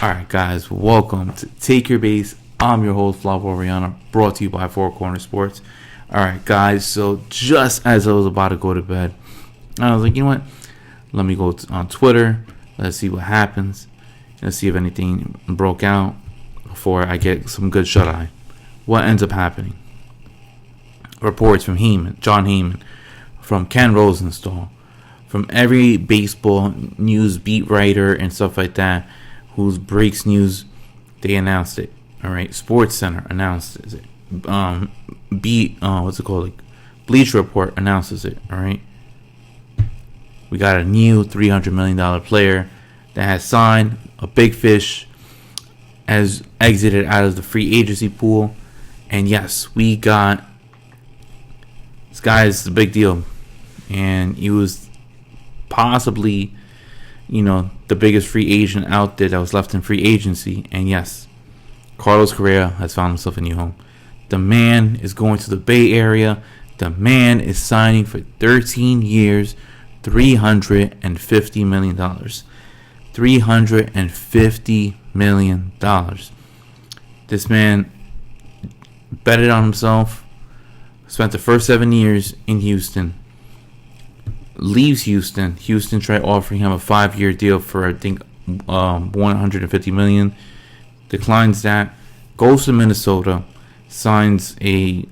Alright, guys, welcome to Take Your Base. I'm your host, Flav Oriana, brought to you by Four Corner Sports. Alright, guys, so just as I was about to go to bed, I was like, you know what? Let me go on Twitter. Let's see what happens. Let's see if anything broke out before I get some good shut-eye. What ends up happening? Reports from John Heyman, from Ken Rosenthal, from every baseball news beat writer and stuff like that who breaks news, they announced it. All right, Sports Center announced it. Bleacher Report announces it. All right, we got a new $300 million player that has signed. A big fish has exited out of the free agency pool, and yes, we got this guy is the big deal, and he was possibly, the biggest free agent out there that was left in free agency. And yes, Carlos Correa has found himself a new home. The man is going to the Bay Area. The man is signing for 13 years, $350 million. $350 million. This man betted on himself, spent the first 7 years in Houston, leaves Houston. Houston tried offering him a 5-year deal for, I think, $150 million. Declines that. Goes to Minnesota. Signs a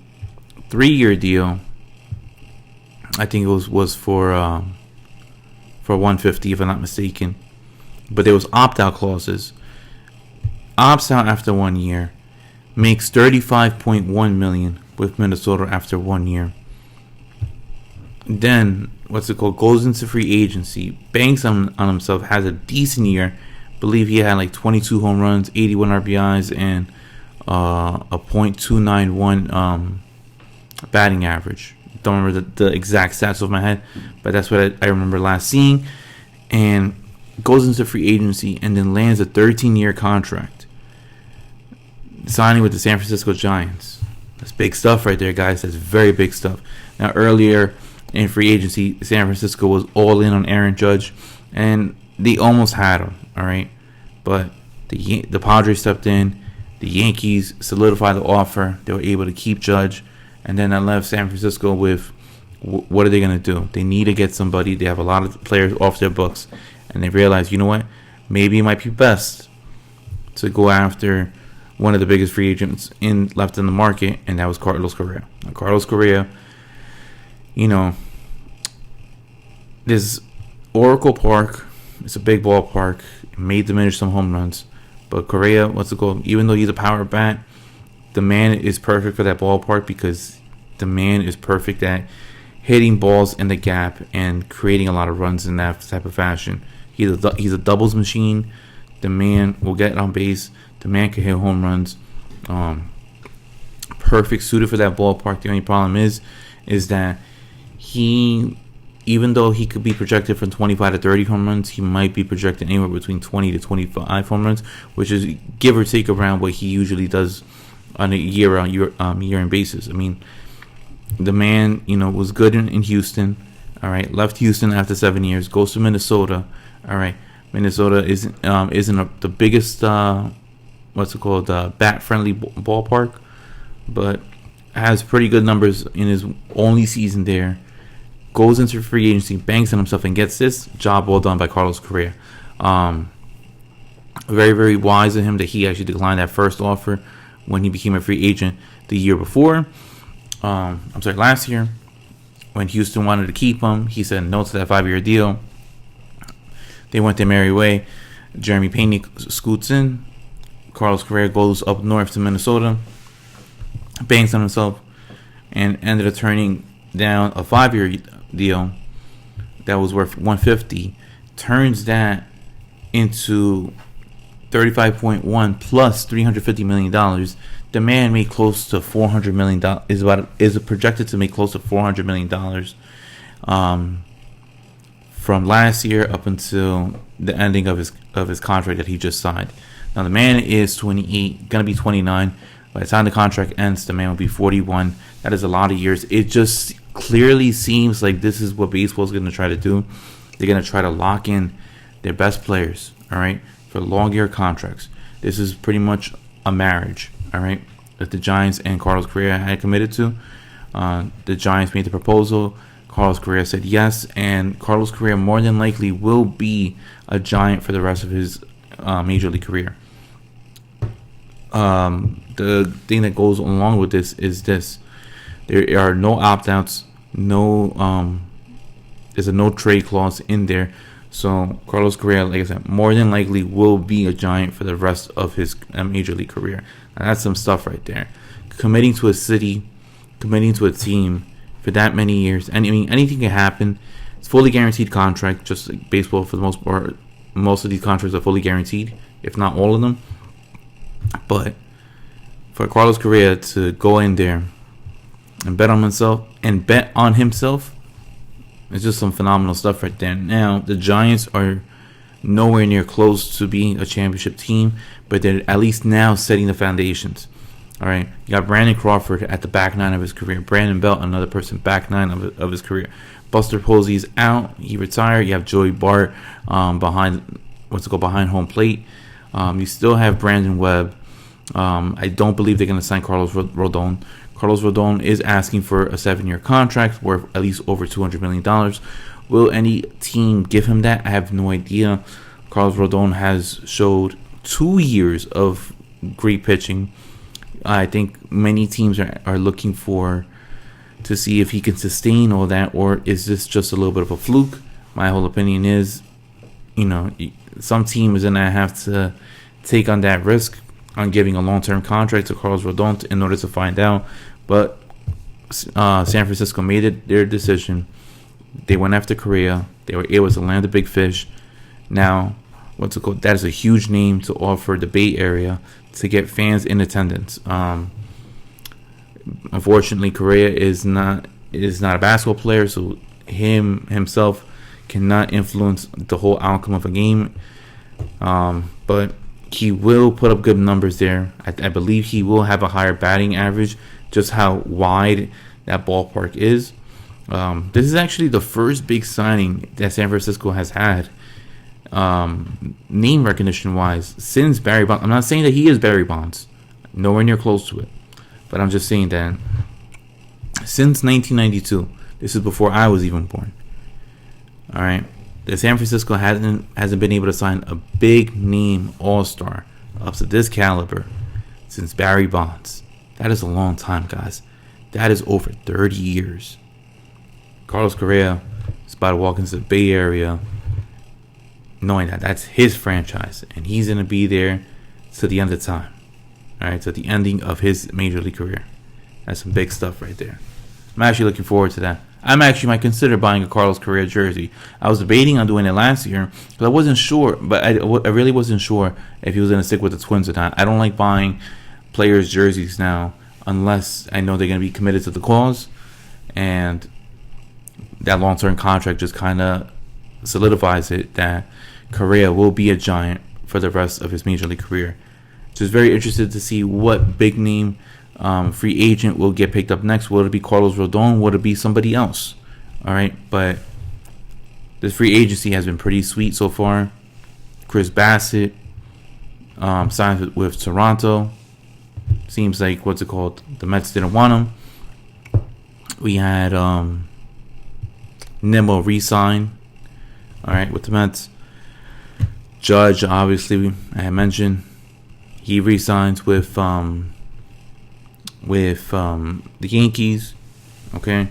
3-year deal. I think it was for $150, if I'm not mistaken. But there was opt-out clauses. Opts out after 1 year. Makes $35.1 million with Minnesota after 1 year. Then, goes into free agency, banks on himself, has a decent year. Believe he had like 22 home runs, 81 RBIs, and a .291 batting average. Don't remember the exact stats off my head, but that's what I remember last seeing. And goes into free agency and then lands a 13-year contract, signing with the San Francisco Giants. That's big stuff right there, guys. That's very big stuff. Now, earlier in free agency, San Francisco was all in on Aaron Judge, and they almost had him, all right? But the Padres stepped in. The Yankees solidified the offer. They were able to keep Judge, and then that left San Francisco with what are they going to do? They need to get somebody. They have a lot of players off their books, and they realized, you know what? Maybe it might be best to go after one of the biggest free agents left in the market, and that was Carlos Correa. Now, Carlos Correa, this Oracle Park, it's a big ballpark. It may diminish some home runs, but Correa, even though he's a power bat, the man is perfect for that ballpark because the man is perfect at hitting balls in the gap and creating a lot of runs in that type of fashion. He's a doubles machine. The man will get on base. The man can hit home runs. Perfect suited for that ballpark. The only problem is that even though he could be projected from 25 to 30 home runs, he might be projected anywhere between 20 to 25 home runs, which is give or take around what he usually does on a year-on-year basis. I mean, the man, was good in Houston. All right, left Houston after 7 years, goes to Minnesota. All right, Minnesota isn't the biggest bat-friendly ballpark, but has pretty good numbers in his only season there. Goes into free agency, banks on himself, and gets this job well done by Carlos Correa. Very, very wise of him that he actually declined that first offer when he became a free agent the year before. Last year, when Houston wanted to keep him, he said no to that 5-year deal. They went their merry way. Jeremy Pena scoots in. Carlos Correa goes up north to Minnesota, banks on himself, and ended up turning down a 5-year deal that was worth $150. Turns that into $35.1 plus $350 million. The man made close to $400 million. Is projected to make close to $400 million from last year up until the ending of his contract that he just signed. Now the man is 28, gonna be 29. By the time the contract ends, the man will be 41. That is a lot of years. It just clearly seems like this is what baseball is going to try to do. They're going to try to lock in their best players. All right, for long-year contracts. This is pretty much a marriage, all right, that the Giants and Carlos Correa had committed to. The Giants made the proposal. Carlos Correa said yes, and Carlos Correa more than likely will be a Giant for the rest of his major league career. The thing that goes along with this is this: there are no opt-outs, there's a no trade clause in there. So Carlos Correa, like I said, more than likely will be a Giant for the rest of his major league career. And that's some stuff right there. Committing to a city, committing to a team for that many years, and I mean anything can happen. It's fully guaranteed contract, just like baseball for the most part. Most of these contracts are fully guaranteed, if not all of them. But for Carlos Correa to go in there and bet on himself, it's just some phenomenal stuff right there. Now, the Giants are nowhere near close to being a championship team, but they're at least now setting the foundations. All right, you got Brandon Crawford at the back nine of his career. Brandon Belt, another person, back nine of his career. Buster Posey's out; he retired. You have Joey Bart behind home plate. You still have Brandon Webb. I don't believe they're going to sign Carlos Rodon. Carlos Rodon is asking for a 7-year contract worth at least over $200 million. Will any team give him that? I have no idea. Carlos Rodon has showed 2 years of great pitching. I think many teams are looking to see if he can sustain all that, or is this just a little bit of a fluke? My whole opinion is, some team is going to have to take on that risk on giving a long-term contract to Carlos Rodon in order to find out. But San Francisco made it their decision. They went after Correa. They were able to land a big fish. Now, that is a huge name to offer the Bay Area to get fans in attendance. Unfortunately, Correa is not a basketball player, so himself cannot influence the whole outcome of a game. But he will put up good numbers there. I believe he will have a higher batting average, just how wide that ballpark is. This is actually the first big signing that San Francisco has had, name recognition wise, since Barry Bonds. I'm not saying that he is Barry Bonds, nowhere near close to it, but I'm just saying that since 1992, this is before I was even born. All right, the San Francisco hasn't been able to sign a big name all-star up to this caliber since Barry Bonds. That is a long time, guys. That is over 30 years. Carlos Correa is about to walk into the Bay Area knowing that that's his franchise, and he's going to be there to the end of time. All right, to the ending of his major league career. That's some big stuff right there. I'm actually looking forward to that. I might consider buying a Carlos Correa jersey. I was debating on doing it last year because I wasn't sure, but I really wasn't sure if he was going to stick with the Twins or not. I don't like buying players' jerseys now unless I know they're going to be committed to the cause, and that long-term contract just kind of solidifies it that Correa will be a Giant for the rest of his major league career. Just very interested to see what big name free agent will get picked up next. Will it be Carlos Rodon? Will it be somebody else? All right, but this free agency has been pretty sweet so far. Chris Bassett signed with Toronto. Seems like the Mets didn't want him. We had Nimmo re-sign. All right, with the Mets. Judge, obviously, I had mentioned, he re-signs with the Yankees. Okay,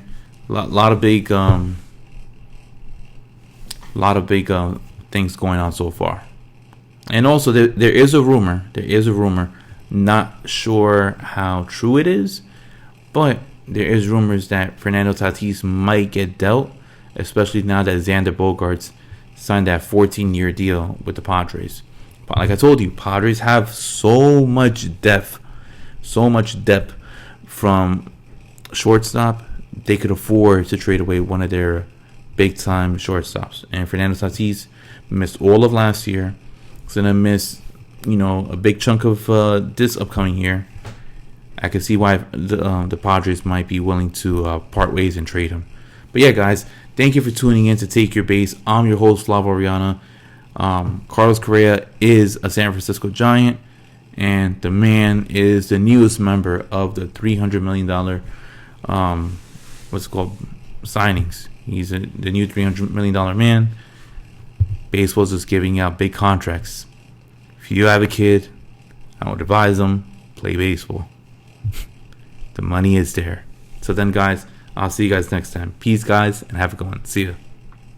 lot of big things going on so far. And also, there is a rumor. Not sure how true it is, but there is rumors that Fernando Tatis might get dealt, especially now that Xander Bogaerts signed that 14-year deal with the Padres. But like I told you, Padres have so much depth from shortstop. They could afford to trade away one of their big-time shortstops. And Fernando Tatis missed all of last year. He's going to miss, a big chunk of this upcoming year. I can see why the Padres might be willing to part ways and trade him. But yeah, guys, thank you for tuning in to Take Your Base. I'm your host, Flav Oriana. Carlos Correa is a San Francisco Giant, and the man is the newest member of the $300 million what's it called, signings. He's the new $300 million man. Baseball's just giving out big contracts. If you have a kid, I would advise them, play baseball. The money is there. So then, guys, I'll see you guys next time. Peace, guys, and have a good one. See ya.